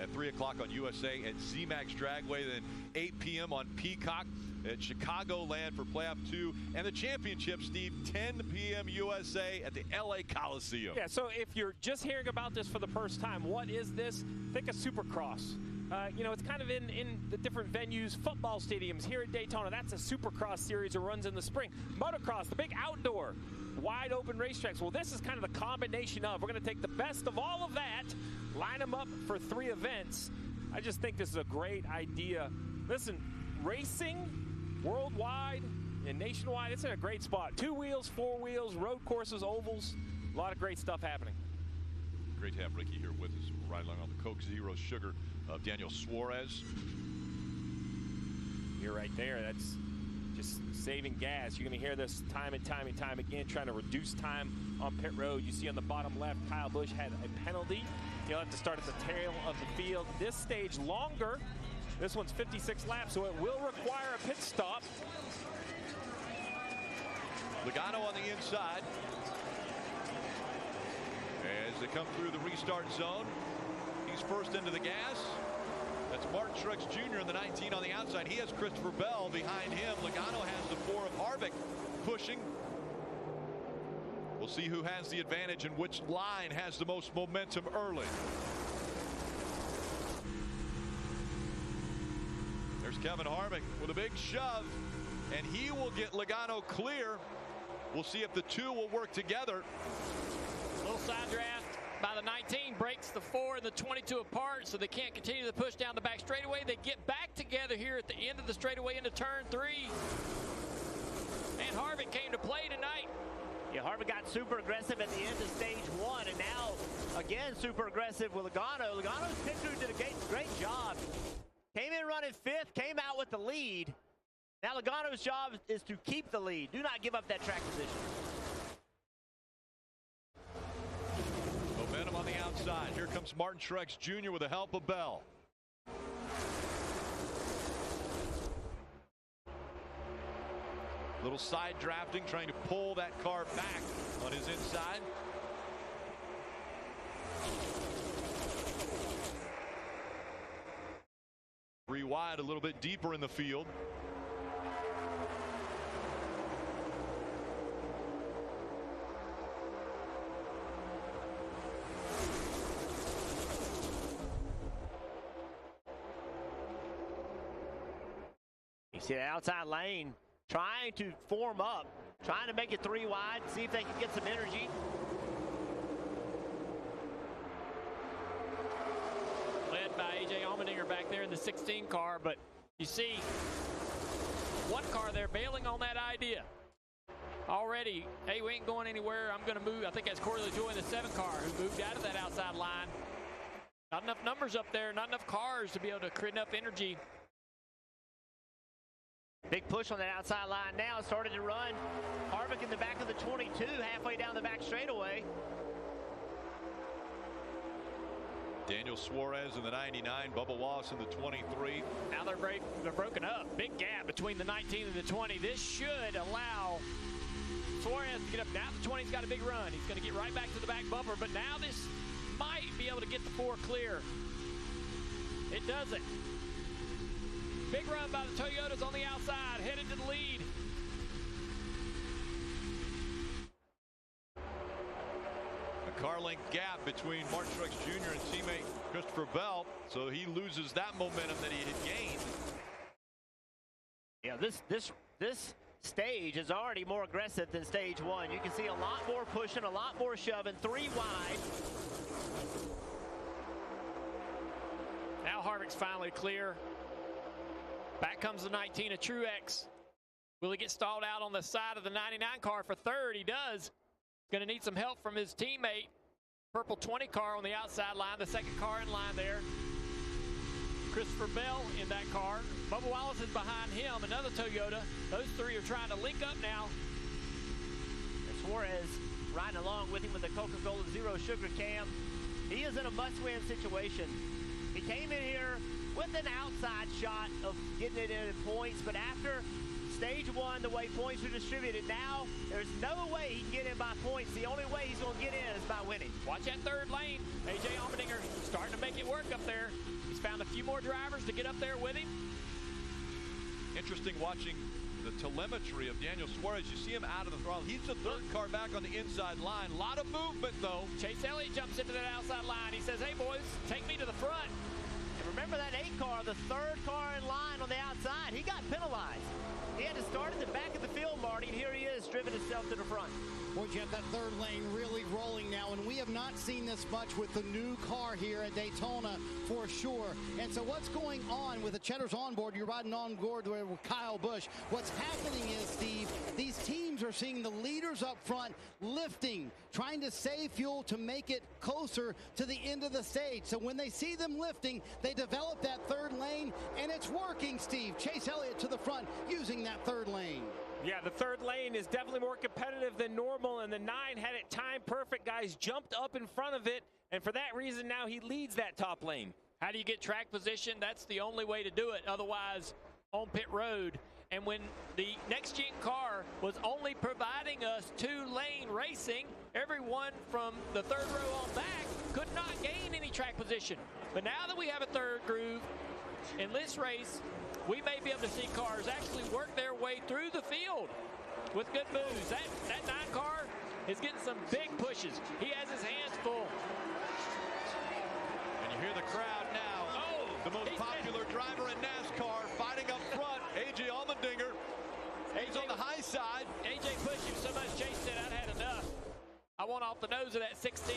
at 3 o'clock on USA at ZMAX Dragway, then 8 p.m. on Peacock at Chicagoland for playoff 2, and the championship, Steve, 10 p.m. USA at the LA Coliseum. Yeah, so if you're just hearing about this for the first time, what is this? Think of Supercross. You know, it's kind of in the different venues, football stadiums here at Daytona. That's a Supercross series that runs in the spring. Motocross, the big outdoor, wide open racetracks. Well, this is kind of the combination of. We're going to take the best of all of that, line them up for 3 events. I just think this is a great idea. Listen, racing worldwide and nationwide, it's in a great spot. 2 wheels, 4 wheels, road courses, ovals, a lot of great stuff happening. Great to have Ricky here with us, riding along on the Coke Zero Sugar of Daniel Suarez. You're right there. That's just saving gas. You're going to hear this time and time and time again, trying to reduce time on pit road. You see on the bottom left, Kyle Busch had a penalty. He'll have to start at the tail of the field. This stage longer. This one's 56 laps, so it will require a pit stop. Logano on the inside. As they come through the restart zone, he's first into the gas. That's Martin Truex Jr. in the 19 on the outside. He has Christopher Bell behind him. Logano has the 4 of Harvick pushing. We'll see who has the advantage and which line has the most momentum early. There's Kevin Harvick with a big shove, and he will get Logano clear. We'll see if the 2 will work together. Little side draft by the 19, breaks the 4 and the 22 apart, so they can't continue to push down the back straightaway. They get back together here at the end of the straightaway into turn 3. And Harvick came to play tonight. Yeah, Harvick got super aggressive at the end of stage 1, and now again super aggressive with Logano. Logano's pit crew did a great job. Came in running 5th, came out with the lead. Now Logano's job is to keep the lead. Do not give up that track position. Momentum on the outside. Here comes Martin Truex Jr. with the help of Bell. Little side drafting, trying to pull that car back on his inside. Three wide, a little bit deeper in the field. You see the outside lane trying to form up, trying to make it 3 wide, see if they can get some energy. Led by A.J. Allmendinger back there in the 16 car, but you see one car there bailing on that idea. Already, hey, we ain't going anywhere. I'm going to move. I think that's Corey LaJoy in the 7 car who moved out of that outside line. Not enough numbers up there, not enough cars to be able to create enough energy. Big push on that outside line now. Started to run. Harvick in the back of the 22, halfway down the back straightaway. Daniel Suarez in the 99, Bubba Wallace in the 23. Now they're broken up. Big gap between the 19 and the 20. This should allow Suarez to get up. Now the 20's got a big run. He's going to get right back to the back bumper, but now this might be able to get the 4 clear. It doesn't. Big run by the Toyotas on the outside, headed to the lead. car length gap between Martin Truex Jr. and teammate Christopher Bell, so he loses that momentum that he had gained. Yeah, this stage is already more aggressive than stage one. You can see a lot more pushing, a lot more shoving, 3 wide. Now Harvick's finally clear. Back comes the 19 of Truex. Will he get stalled out on the side of the 99 car for third? He does. Going to need some help from his teammate. Purple 20 car on the outside line, the second car in line there. Christopher Bell in that car. Bubba Wallace is behind him, another Toyota. Those three are trying to link up now. And Suarez riding along with him with the Coca-Cola Zero Sugar Cam. He is in a must-win situation. He came in here with an outside shot of getting it in points, but after stage one, the way points are distributed now, there's no way he can get in by points. The only way he's going to get in is by winning. Watch that third lane. A.J. Allmendinger starting to make it work up there. He's found a few more drivers to get up there with him. Interesting watching the telemetry of Daniel Suarez. You see him out of the throttle. He's the third car back on the inside line. A lot of movement, though. Chase Elliott jumps into that outside line. He says, hey, boys, take me to the front. And remember that 8 car, the third car in line on the outside. He got penalized. He had to start at the back of the field, Marty, and here he is, driven himself to the front. Boy, Jeff, that third lane really rolling now, and we have not seen this much with the new car here at Daytona for sure. And so what's going on with the Cheddar's on board? You're riding on board with Kyle Busch. What's happening is, Steve, these teams are seeing the leaders up front lifting, trying to save fuel to make it closer to the end of the stage. So when they see them lifting, they develop that third lane, and it's working, Steve. Chase Elliott to the front using that third lane. Yeah, the third lane is definitely more competitive than normal, and the 9 had it timed perfect. Guys jumped up in front of it, and for that reason now he leads that top lane. How do you get track position? That's the only way to do it. Otherwise, on pit road. And when the next gen car was only providing us 2-lane racing, everyone from the third row on back could not gain any track position. But now that we have a third groove in this race, we may be able to see cars actually work their way through the field with good moves. That 9 car is getting some big pushes. He has his hands full. And you hear the crowd now. Oh, the most popular driver in NASCAR fighting up front, A.J. Allmendinger. He's on the high side. A.J. pushed him so much, Chase said, I'd had enough. I want off the nose of that 16.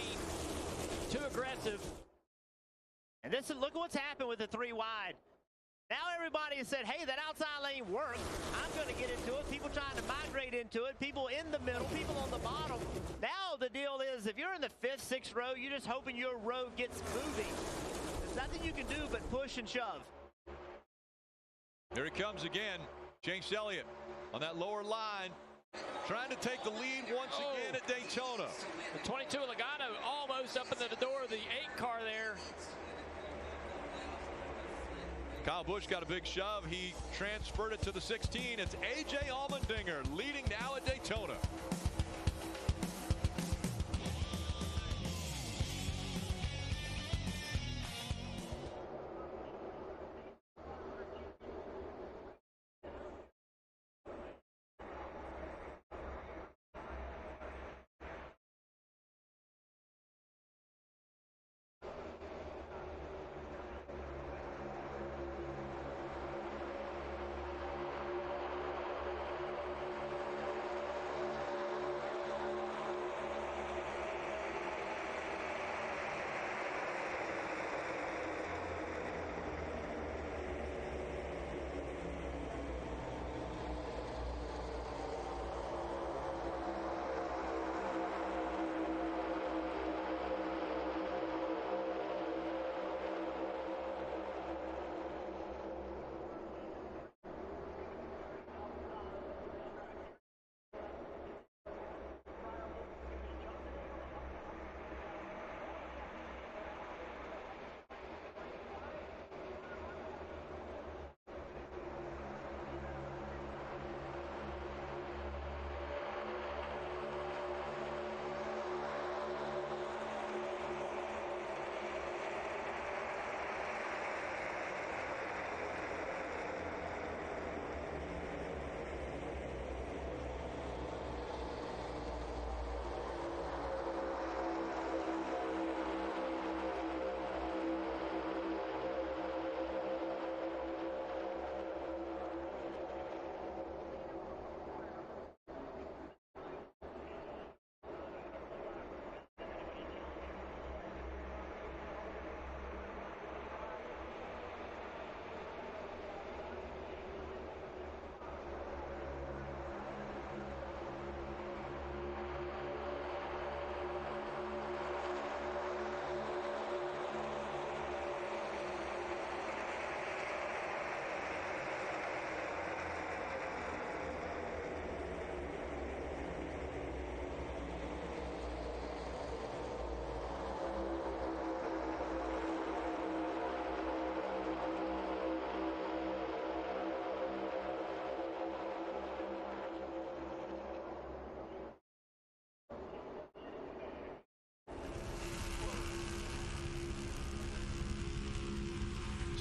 Too aggressive. And this is, look at what's happened with the 3 wide. Now everybody has said, hey, that outside lane worked. I'm going to get into it. People trying to migrate into it. People in the middle. People on the bottom. Now the deal is, if you're in the 5th, 6th row, you're just hoping your row gets moving. There's nothing you can do but push and shove. Here he comes again. Chase Elliott on that lower line, trying to take the lead once again at Daytona. The 22 Logano almost up into the door of the 8 car there. Kyle Busch got a big shove. He transferred it to the 16. It's A.J. Allmendinger leading now at Daytona.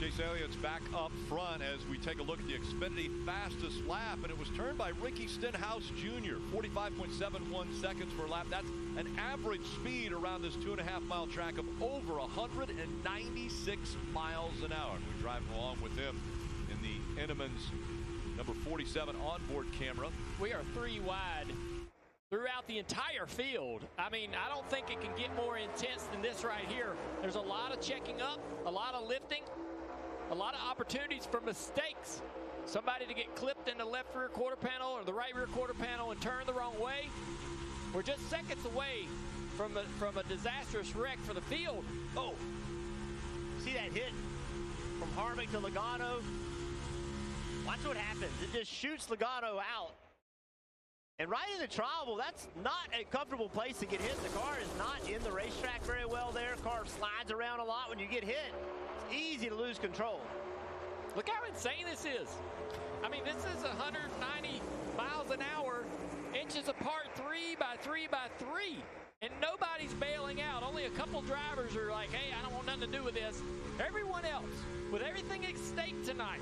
Chase Elliott's back up front as we take a look at the Xfinity fastest lap, and it was turned by Ricky Stenhouse Jr. 45.71 seconds per lap. That's an average speed around this 2.5-mile track of over 196 miles an hour. We drive along with him in the Innemann's number 47 onboard camera. We are 3 wide throughout the entire field. I mean, I don't think it can get more intense than this right here. There's a lot of checking up, a lot of lifting, a lot of opportunities for mistakes. Somebody to get clipped in the left rear quarter panel or the right rear quarter panel and turn the wrong way. We're just seconds away from a disastrous wreck for the field. Oh, see that hit from Harvick to Logano? Watch what happens. It just shoots Logano out. And right into trouble. That's not a comfortable place to get hit. The car is not in the racetrack very well there. Car slides around a lot when you get hit. It's easy to lose control. Look how insane this is. I mean, this is 190 miles an hour, inches apart, 3 by 3 by 3. And nobody's bailing out. Only a couple drivers are like, hey, I don't want nothing to do with this. Everyone else, with everything at stake tonight,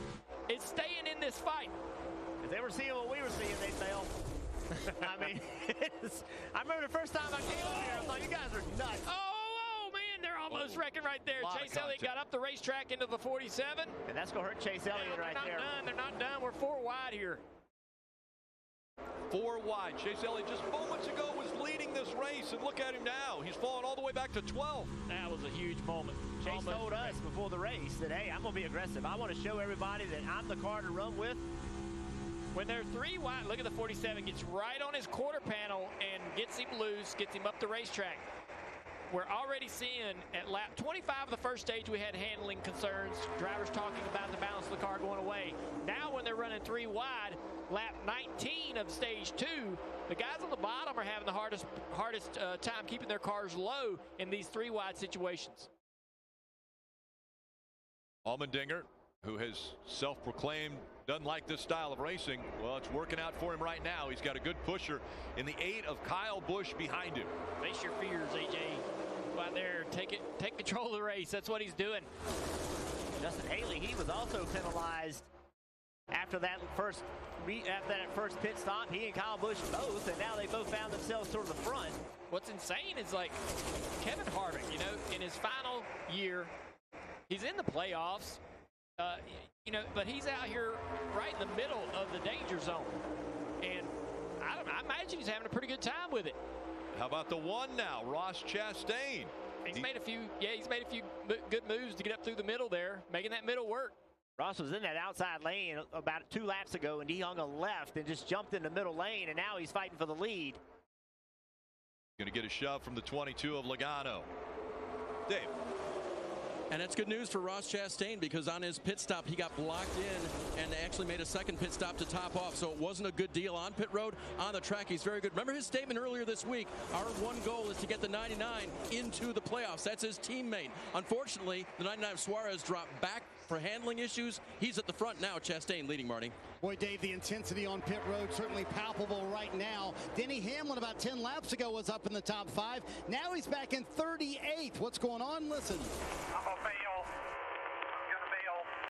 is staying in this fight. If they were seeing what we were seeing, they'd bail. I mean, I remember the first time I came up here, I thought, you guys are nuts. Oh, man, they're almost wrecking right there. Chase Elliott got up the racetrack into the 47. And that's going to hurt Chase Elliott right there. They're not done. We're 4 wide here. 4 wide. Chase Elliott just moments ago was leading this race, and look at him now. He's fallen all the way back to 12. That was a huge moment. Chase told us before the race that, hey, I'm going to be aggressive. I want to show everybody that I'm the car to run with. When they're 3 wide, look at the 47, gets right on his quarter panel and gets him loose, gets him up the racetrack. We're already seeing at lap 25 of the first stage, we had handling concerns, drivers talking about the balance of the car going away. Now when they're running 3 wide, lap 19 of stage 2, the guys on the bottom are having the hardest time keeping their cars low in these 3 wide situations. Allmendinger, who has self-proclaimed doesn't like this style of racing. Well, it's working out for him right now. He's got a good pusher in the 8 of Kyle Busch behind him. Face your fears, AJ. Go out there, take control of the race. That's what he's doing. Justin Haley, he was also penalized after that first pit stop. He and Kyle Busch both, and now they both found themselves toward the front. What's insane is, like, Kevin Harvick, you know, in his final year, he's in the playoffs. You know, but he's out here right in the middle of the danger zone, and I imagine he's having a pretty good time with it. How about the 1 now, Ross Chastain? He's made a few good moves to get up through the middle there, making that middle work. Ross was in that outside lane about 2 laps ago, and he hung a left and just jumped in the middle lane, and now he's fighting for the lead. Going to get a shove from the 22 of Logano. Dave. And that's good news for Ross Chastain, because on his pit stop, he got blocked in and actually made a second pit stop to top off. So it wasn't a good deal on pit road. On the track, he's very good. Remember his statement earlier this week, our one goal is to get the 99 into the playoffs. That's his teammate. Unfortunately, the 99 Suarez dropped back for handling issues. He's at the front now. Chastain leading, Marty. Boy, Dave, the intensity on pit road certainly palpable right now. Denny Hamlin about 10 laps ago was up in the top 5. Now he's back in 38th. What's going on? Listen. I'm going to pay you